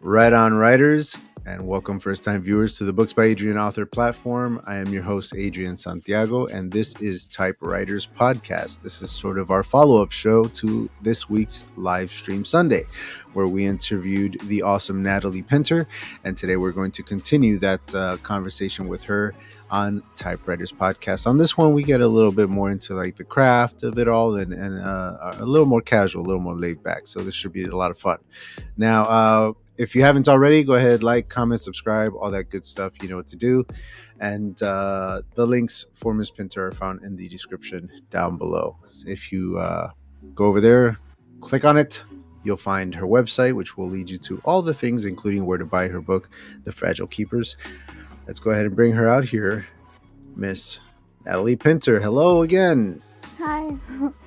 Right on, writers, and welcome first-time viewers to the Books by Adrian author platform. I am your host, Adrian Santiago, and this is Typewriters Podcast. This is sort of our follow-up show to this week's live stream Sunday, where we interviewed the awesome Natalie Pinter, and today we're going to continue that conversation with her on Typewriters Podcast. On this one, we get a little bit more into like the craft of it all and a little more casual, a little more laid back. So this should be a lot of fun. Now, if you haven't already, go ahead, like, comment, subscribe, all that good stuff. You know what to do. And the links for Ms. Pinter are found in the description down below. So if you go over there, click on it, you'll find her website, which will lead you to all the things, including where to buy her book, The Fragile Keepers. Let's go ahead and bring her out here, Miss Natalie Pinter. Hello again. Hi.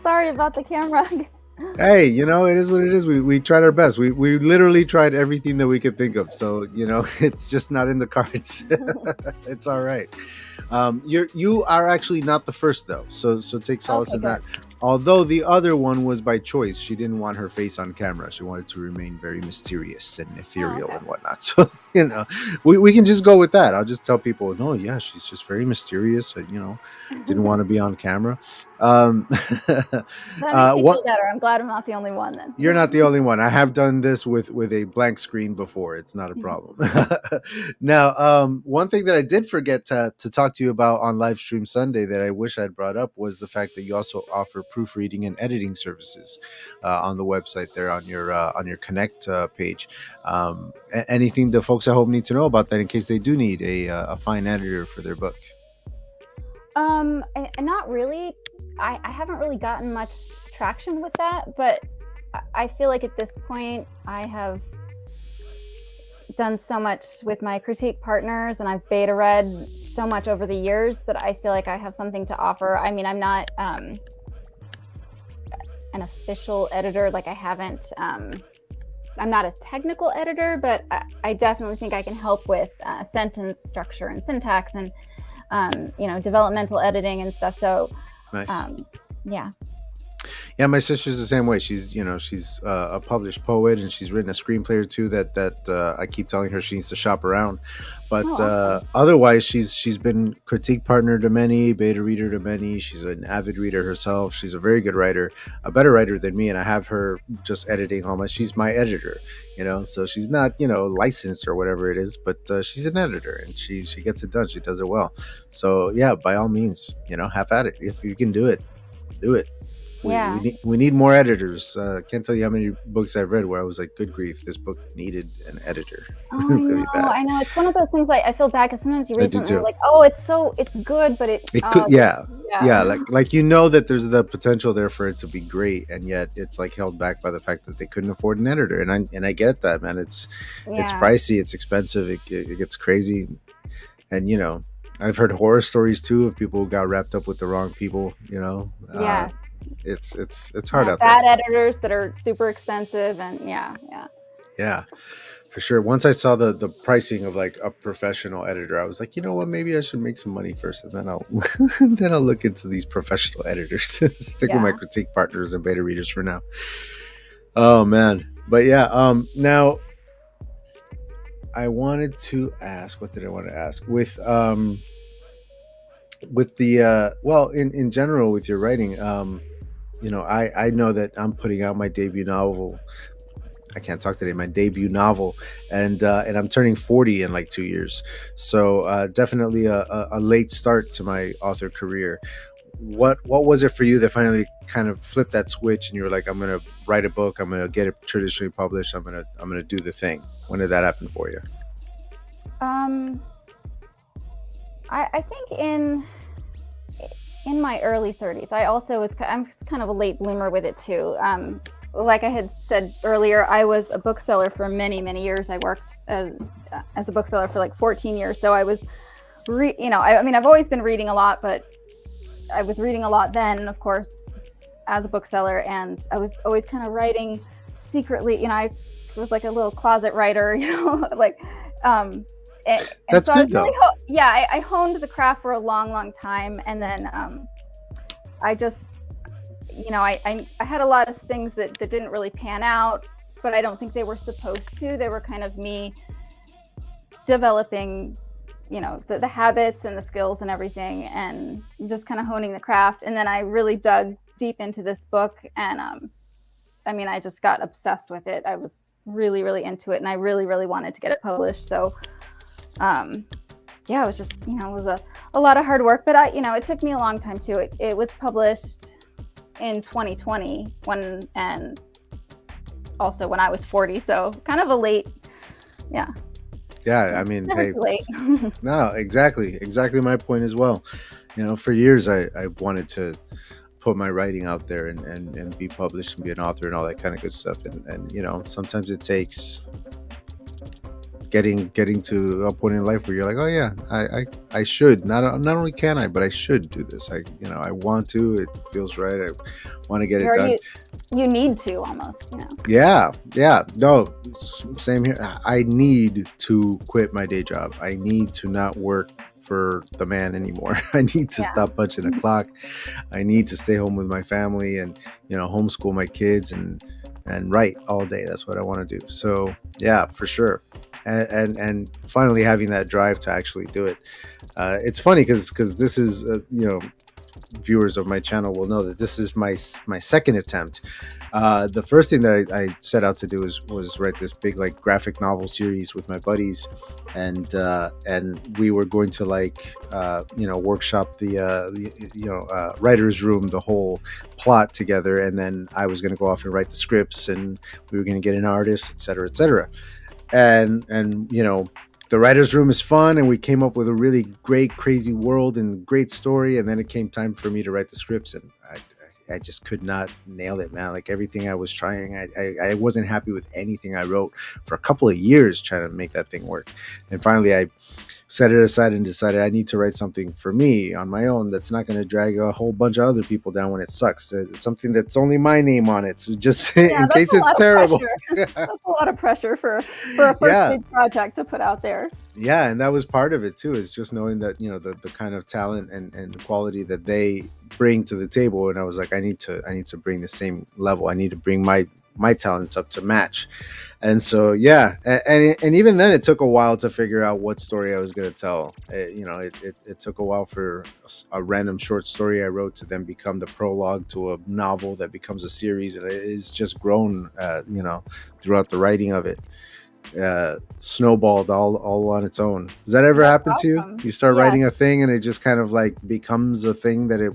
Sorry about the camera. Hey, you know, it is what it is. We tried our best. We literally tried everything that we could think of. So, you know, it's just not in the cards. It's all right. You are actually not the first, though. So take solace in that. Although the other one was by choice. She didn't want her face on camera. She wanted to remain very mysterious and ethereal and whatnot. So, you know, we can just go with that. I'll just tell people, no, yeah, she's just very mysterious. You know, didn't want to be on camera. That makes me feel better. I'm glad I'm not the only one then. You're not the only one. I have done this with a blank screen before. It's not a problem. Now, one thing that I did forget to talk to you about on live stream Sunday that I wish I'd brought up was the fact that you also offer proofreading and editing services on the website there on your Connect page. Anything the folks at home need to know about that in case they do need a fine editor for their book? Not really. I haven't really gotten much traction with that, but I feel like at this point I have done so much with my critique partners and I've beta read so much over the years that I feel like I have something to offer. I mean, I'm not an official editor. Like I'm not a technical editor, but I definitely think I can help with sentence structure and syntax and developmental editing and stuff. So nice. Yeah, my sister's the same way. She's a published poet and she's written a screenplay or two that I keep telling her she needs to shop around. But otherwise, she's been critique partner to many, beta reader to many. She's an avid reader herself. She's a very good writer, a better writer than me. And I have her just editing all my. She's my editor, you know. So she's not licensed or whatever it is, but she's an editor and she gets it done. She does it well. So yeah, by all means, have at it. If you can do it, do it. We need more editors. Can't tell you how many books I've read where I was like, good grief, this book needed an editor. Really bad. I know. It's one of those things I feel bad because sometimes you read something and you're like, oh, it's good, but it could, yeah. Like that there's the potential there for it to be great, and yet it's like held back by the fact that they couldn't afford an editor. And I get that, man. It's pricey, it's expensive, it gets crazy, and I've heard horror stories too of people who got wrapped up with the wrong people. Yeah. It's hard out there. Bad editors that are super expensive and yeah, for sure. Once I saw the pricing of like a professional editor, I was like, you know what, maybe I should make some money first and then I'll look into these professional editors. Stick with my critique partners and beta readers for now. Oh man. But yeah, now I wanted to ask, what did I want to ask with the in general with your writing, I know that I'm putting out my debut novel. I can't talk today. My debut novel, and I'm turning 40 in like 2 years. So definitely a late start to my author career. What was it for you that finally kind of flipped that switch, and you were like, I'm gonna write a book. I'm gonna get it traditionally published. I'm gonna do the thing. When did that happen for you? I think in my early 30s. I'm kind of a late bloomer with it too. Like I had said earlier, I was a bookseller for many, many years. I worked as a bookseller for like 14 years. So I was, I've always been reading a lot, but I was reading a lot then, of course, as a bookseller, and I was always kind of writing secretly. I was like a little closet writer, That's good though. I honed the craft for a long, long time, and then I just, I had a lot of things that didn't really pan out, but I don't think they were supposed to. They were kind of me developing, the habits and the skills and everything, and just kind of honing the craft. And then I really dug deep into this book, and I just got obsessed with it. I was really, really into it, and I really, really wanted to get it published. So, it was just, it was a lot of hard work, but it took me a long time too. It was published in 2020 and also when I was 40, so kind of a late, yeah. I mean, hey, late. No, exactly my point as well. For years I wanted to put my writing out there and be published and be an author and all that kind of good stuff, and sometimes it takes getting to a point in life where you're like, oh yeah, I should not only can I, but I should do this. I want to. It feels right. I want to get it done. You need to almost. Yeah. No, same here. I need to quit my day job. I need to not work for the man anymore. I need to stop punching a clock. I need to stay home with my family and homeschool my kids and write all day. That's what I want to do. So yeah, for sure. And finally having that drive to actually do it. It's funny because this is viewers of my channel will know that this is my second attempt. The first thing that I set out to do was write this big like graphic novel series with my buddies, and we were going to workshop the writer's room, the whole plot together, and then I was going to go off and write the scripts, and we were going to get an artist, etc., etc. And the writer's room is fun, and we came up with a really great, crazy world and great story. And then it came time for me to write the scripts, and I just could not nail it, man. Like everything I was trying, I wasn't happy with anything I wrote for a couple of years trying to make that thing work. And finally, I set it aside and decided I need to write something for me on my own that's not going to drag a whole bunch of other people down when it sucks. It's something that's only my name on it, so just in case it's terrible. That's a lot of pressure for a first big project to put out there. Yeah, and that was part of it too, is just knowing that the kind of talent and the quality that they bring to the table. And I was like, I need to bring the same level. I need to bring my talents up to match. And so and even then it took a while to figure out what story I was going to tell. It took a while for a random short story I wrote to then become the prologue to a novel that becomes a series, and it's just grown throughout the writing of it. Snowballed all on its own. Does that ever happen to you? You start writing a thing and it just kind of like becomes a thing that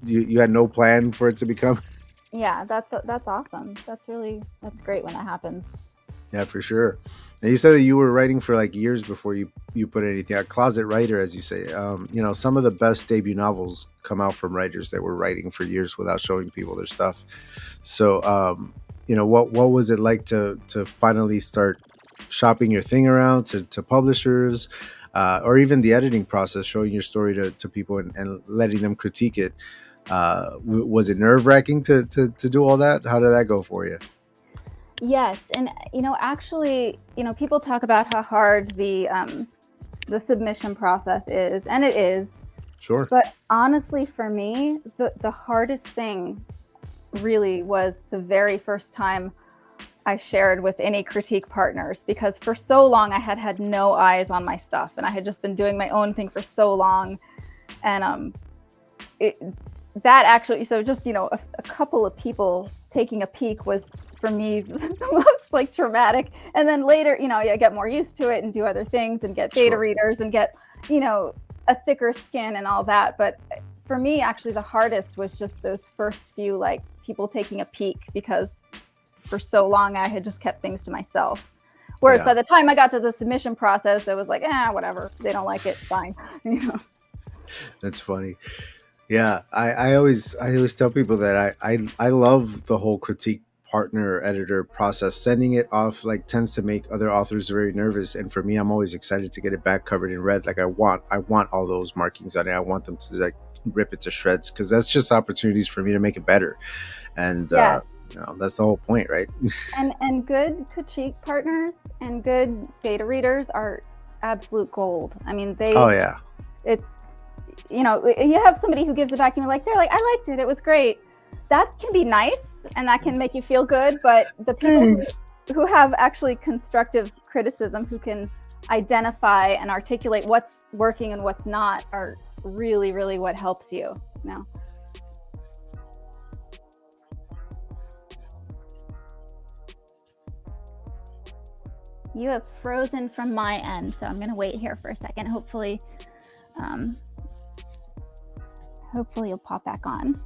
you had no plan for it to become? Yeah, that's awesome. That's great when that happens. Yeah, for sure. And you said that you were writing for like years before you put anything out. Closet writer, as you say. Some of the best debut novels come out from writers that were writing for years without showing people their stuff. So, what was it like to finally start shopping your thing around to publishers, or even the editing process, showing your story to people and letting them critique it? Was it nerve-wracking to do all that? How did that go for you? Yes, and actually, people talk about how hard the submission process is, and it is. Sure. But honestly, for me, the hardest thing really was the very first time I shared with any critique partners, because for so long I had no eyes on my stuff, and I had just been doing my own thing for so long, and that actually, so just a couple of people taking a peek was for me the most like traumatic. And then later, I get more used to it and do other things and get beta readers and get a thicker skin and all that. But for me, actually, the hardest was just those first few like people taking a peek, because for so long I had just kept things to myself. Whereas by the time I got to the submission process, it was like, whatever, they don't like it, fine. That's funny. Yeah, I always tell people that I love the whole critique partner editor process. Sending it off like tends to make other authors very nervous, and for me, I'm always excited to get it back covered in red. Like I want all those markings on it. I want them to like rip it to shreds, because that's just opportunities for me to make it better. And that's the whole point, right? and good critique partners and good beta readers are absolute gold. I mean, it's you have somebody who gives it back to you, they're like, I liked it, it was great. that can be nice and that can make you feel good, but the people who have actually constructive criticism, who can identify and articulate what's working and what's not, are really, really what helps you. No. You have frozen from my end, so I'm going to wait here for a second. Hopefully you'll pop back on.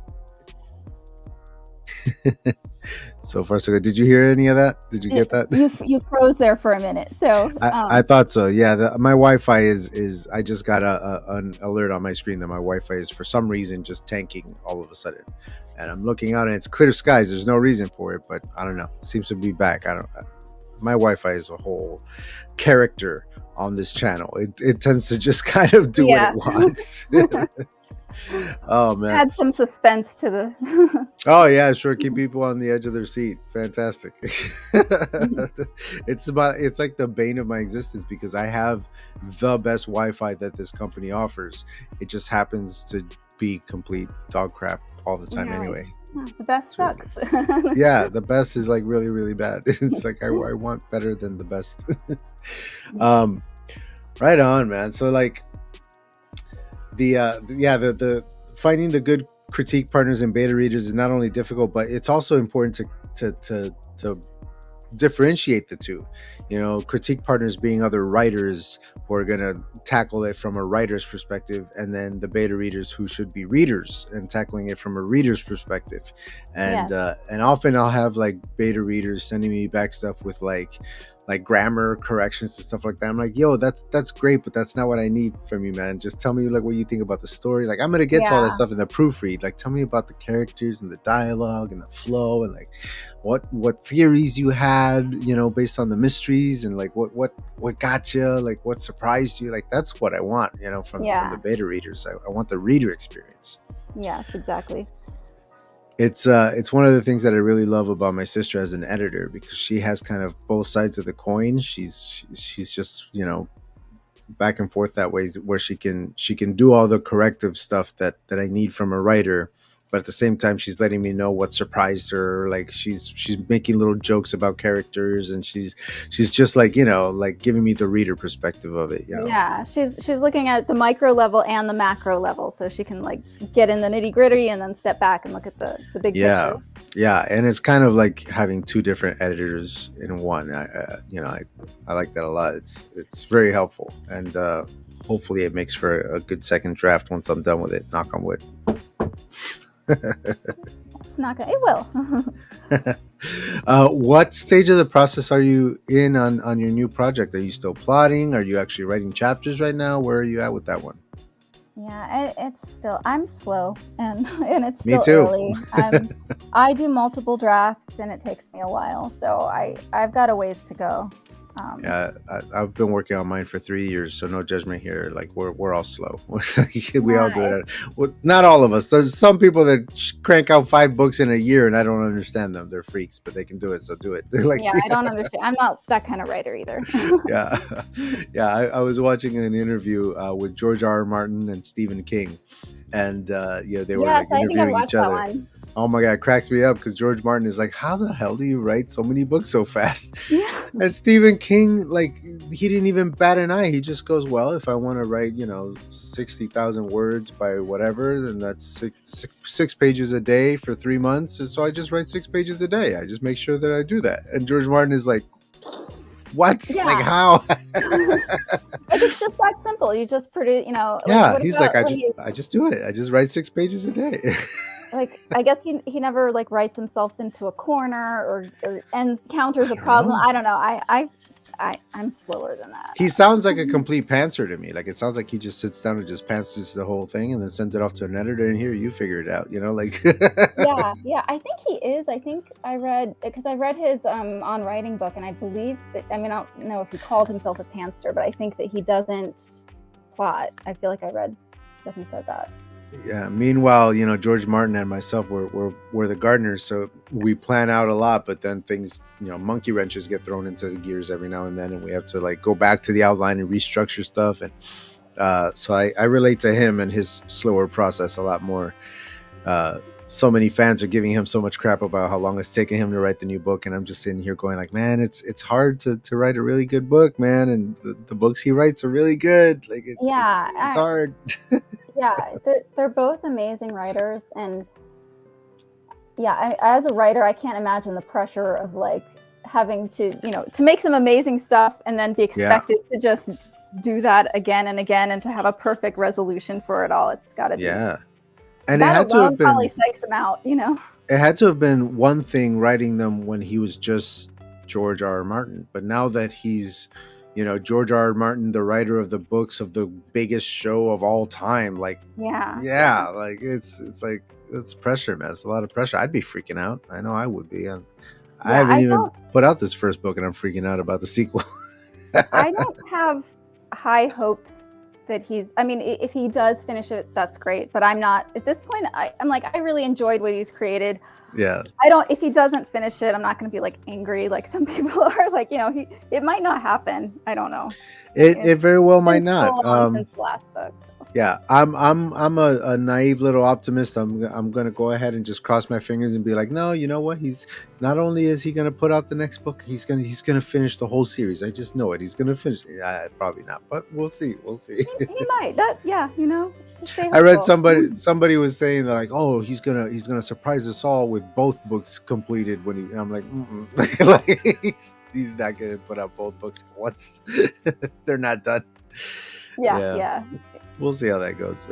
So far so good. Did you hear any of that? Did you get that? You froze there for a minute. So I thought so. Yeah, my Wi-Fi is. I just got an alert on my screen that my Wi-Fi is for some reason just tanking all of a sudden, and I'm looking out and it's clear skies. There's no reason for it, but I don't know. It seems to be back. My Wi-Fi is a whole character on this channel. It tends to just kind of do what it wants. Oh man, add some suspense to the oh yeah, sure, keep people on the edge of their seat. Fantastic. It's like the bane of my existence, because I have the best Wi-Fi that this company offers. It just happens to be complete dog crap all the time anyway. The best sucks. Yeah, the best is like really, really bad. It's like I want better than the best. Right on, man. So like the finding the good critique partners and beta readers is not only difficult, but it's also important to differentiate the two. You know, critique partners being other writers who are going to tackle it from a writer's perspective, and then the beta readers who should be readers and tackling it from a reader's perspective. And and often I'll have like beta readers sending me back stuff with like grammar corrections and stuff like that. I'm like, yo, that's great, but that's not what I need from you, man. Just tell me like what you think about the story. Like, I'm gonna get to all that stuff in the proofread. Like, tell me about the characters and the dialogue and the flow, and like what theories you had, you know, based on the mysteries, and like what got you, like what surprised you. Like, that's what I want, you know, from the beta readers. I want the reader experience. Yes, exactly. It's one of the things that I really love about my sister as an editor, because she has kind of both sides of the coin. She's just, you know, back and forth that way, where she can do all the corrective stuff that I need from a writer, but at the same time she's letting me know what surprised her. Like she's making little jokes about characters, and she's just like, you know, like giving me the reader perspective of it, you know. Yeah, she's looking at the micro level and the macro level, so she can like get in the nitty gritty and then step back and look at the big picture. Yeah, and it's kind of like having two different editors in one. I like that a lot. It's very helpful, and hopefully it makes for a good second draft once I'm done with it. Knock on wood. It will. What stage of the process are you in on your new project? Are you still plotting? Are you actually writing chapters right now? Where are you at with that one? Yeah, it's still, I'm slow, and it's Me still too. early. I do multiple drafts, and it takes me a while, so I've got a ways to go. Yeah, I've been working on mine for 3 years, so no judgment here. Like we're all slow. We all do it. Well, not all of us. There's some people that crank out 5 books in a year, and I don't understand them. They're freaks, but they can do it, so do it. Like, yeah, I don't understand. I'm not that kind of writer either. Yeah. I was watching an interview with George R.R. Martin and Stephen King, and they were like interviewing each other. Oh my God, it cracks me up, because George Martin is like, how the hell do you write so many books so fast? Yeah. And Stephen King, like, he didn't even bat an eye. He just goes, well, if I want to write, 60,000 words by whatever, then that's six pages a day for 3 months. And so I just write 6 pages a day. I just make sure that I do that. And George Martin is like, what? Yeah. Like, how? It's just that simple. You just produce, Yeah, he's like, I just do it. I just write 6 pages a day. Like, I guess he never like writes himself into a corner or encounters a problem. I don't know. I'm slower than that. He sounds like a complete pantser to me. Like, it sounds like he just sits down and just pantses the whole thing and then sends it off to an editor, and here, you figure it out, like. Yeah. I think he is. I think I read his on writing book, and I believe that, I don't know if he called himself a pantser, but I think that he doesn't plot. I feel like I read that he said that. Yeah. Meanwhile, George Martin and myself we're the gardeners, so we plan out a lot, but then things, monkey wrenches get thrown into the gears every now and then, and we have to like go back to the outline and restructure stuff. And so I relate to him and his slower process a lot more so many fans are giving him so much crap about how long it's taken him to write the new book, and I'm just sitting here going like, man, it's hard to write a really good book, man, and the books he writes are really good. Like it's hard. Yeah, they're both amazing writers, and yeah, as a writer, I can't imagine the pressure of like having to, to make some amazing stuff and then be expected to just do that again and again, and to have a perfect resolution for it all. It's got to be. Yeah. And that it had to have been, probably psychs him out, It had to have been one thing writing them when he was just George R. R. Martin, but now that he's, George R. R. Martin, the writer of the books of the biggest show of all time, like, like it's pressure, man. It's a lot of pressure. I'd be freaking out. I know I would be. I haven't even put out this first book, and I'm freaking out about the sequel. I don't have high hopes that if he does finish it, that's great, but I'm not at this point. I'm like, I really enjoyed what he's created. Yeah. If he doesn't finish it, I'm not going to be like angry like some people are. Like, it might not happen. I don't know. It very well might not. Since the last book. Yeah, I'm a naive little optimist. I'm gonna go ahead and just cross my fingers and be like, no, you know what? He's not only is he gonna put out the next book, he's gonna finish the whole series. I just know it. He's gonna finish. Probably not, but we'll see. He might. I read somebody was saying like, oh, he's gonna surprise us all with both books completed when and I'm like, like he's not gonna put out both books at once. They're not done. Yeah. We'll see how that goes.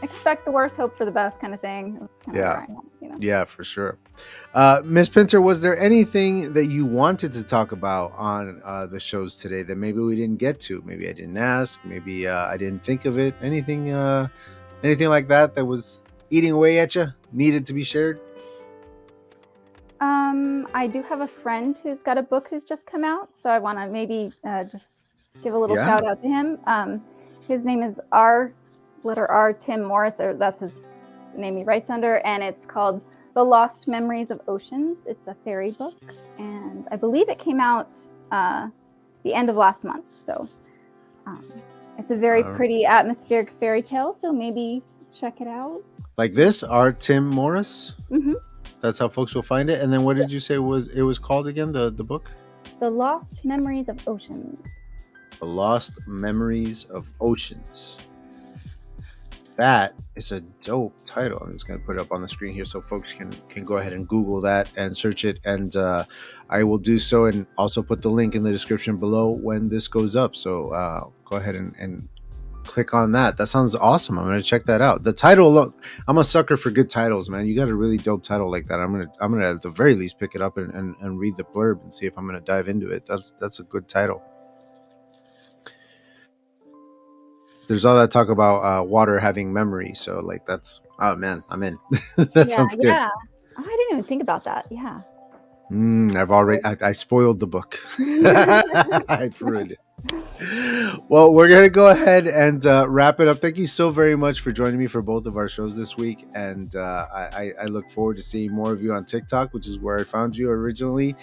Expect the worst, hope for the best, kind of thing. Yeah, for sure. Miss Pinter, was there anything that you wanted to talk about on the shows today that maybe we didn't get to? Maybe I didn't ask. Maybe I didn't think of it. Anything like that was eating away at you, needed to be shared? I do have a friend who's got a book who's just come out, so I want to maybe just give a little shout out to him. His name is letter R, Tim Morris, or that's his name he writes under, and it's called The Lost Memories of Oceans. It's a fairy book, and I believe it came out the end of last month. So it's a very pretty atmospheric fairy tale, so maybe check it out. Like this, R, Tim Morris? Mm-hmm. That's how folks will find it. And then what did you say it was called again, the book? The Lost Memories of Oceans. The Lost Memories of Oceans. That is a dope title. I'm just going to put it up on the screen here so folks can go ahead and Google that and search it. And I will do so and also put the link in the description below when this goes up. So go ahead and click on that. That sounds awesome. I'm going to check that out. The title alone, I'm a sucker for good titles, man. You got a really dope title like that. I'm going to at the very least pick it up and read the blurb and see if I'm going to dive into it. That's a good title. There's all that talk about water having memory. So like that's, oh man, I'm in. That sounds good. Yeah. Oh, I didn't even think about that. Yeah. I spoiled the book. I ruined it. Well, we're going to go ahead and wrap it up. Thank you so very much for joining me for both of our shows this week. And I look forward to seeing more of you on TikTok, which is where I found you originally.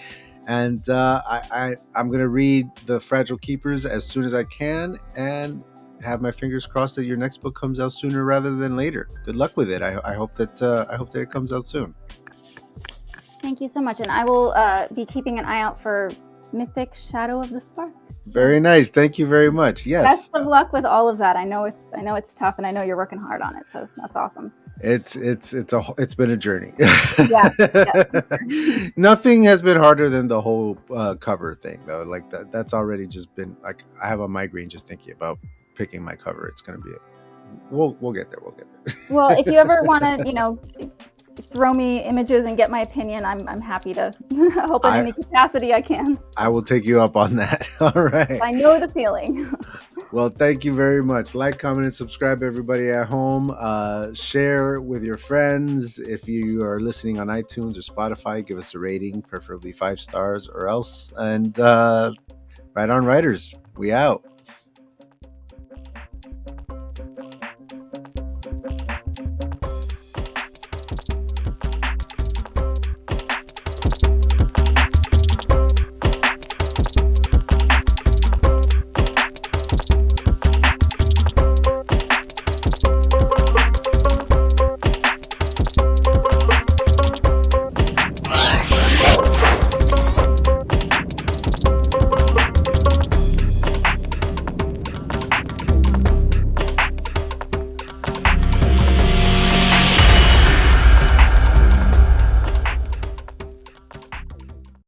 And I'm going to read The Fragile Keepers as soon as I can and have my fingers crossed that your next book comes out sooner rather than later. Good luck with it. I hope that it comes out soon. Thank you so much, and I will be keeping an eye out for Mythic Shadow of the Spark. Very nice. Thank you very much. Yes. Best of luck with all of that. I know it's tough, and I know you're working hard on it. So that's awesome. It's been a journey. Yeah. Nothing has been harder than the whole cover thing, though. Like that's already just been like I have a migraine just thinking about picking my cover. It's going to be we'll get there. Well, if you ever want to, throw me images and get my opinion, I'm happy to help in any capacity I can. I will take you up on that. All right. I know the feeling. Well, thank you very much. Like, comment, and subscribe, everybody at home. Share with your friends. If you are listening on iTunes or Spotify, give us a rating, preferably 5 stars or else. And right on, writers. We out.